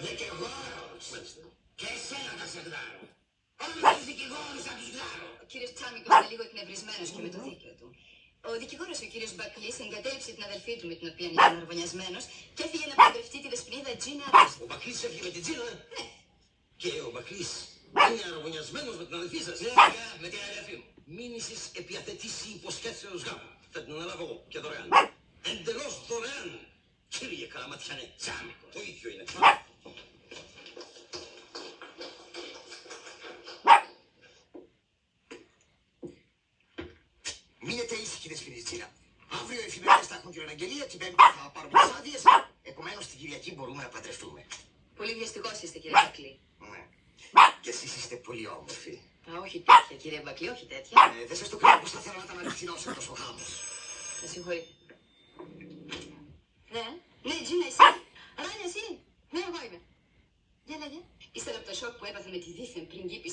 Δικηγόρος. Μάλιστα. Και εσένα θα σε γδάρω. Όλους τους δικηγόρους θα τους γδάρω. Ο κύριος Τσάμικος είναι λίγο εκνευρισμένος και με το δίκαιο του. Ο δικηγόρος ο κύριος Μπακλής εγκατέλειψε την αδελφή του με την οποία ήταν αραβωνιασμένος και έφυγε να παντρευτεί τη δεσποινίδα Τζίνα Αρίστη. Ο Μπακλής έφυγε με την Τζίνα. Ναι. Και ο Μπακλής είναι αραβωνιασμένος με την αδελφή σας. Ναι, με την αδελφή μου. Μήνυσης επί αθετήσει υποσχέσεως γάμου. Θα την αναλάβω εγώ και δωρεάν. Εντελώς δωρεάν. Κύριε Καραματιανέ. Τσάμικος. Το ίδιο είναι. Μείνετε ήσυχοι, δεσποινίτσινα. Αύριο οι εφημερίδες θα έχουν την αναγγελία, την Πέμπτη θα πάρουμε τις άδειες. Επομένως την Κυριακή μπορούμε να παντρευτούμε. Πολύ βιαστικός είστε κύριε Μπακλή. Ναι. Και εσείς είστε πολύ όμορφοι. Α, όχι τέτοια κύριε Μπακλή, όχι τέτοια. Δεν σας το κρύβω πως θα θέλω να τα αναλυθινώσω τόσο γάμος. Με συγχωρείτε. Ναι, ναι, Τζίνα, εσύ. Ράνια, εσύ. Ναι, εγώ είμαι. Για λέγε. Ύστερα από το σοκ που έπαθε με τη δίθεν πριγκίπισσα,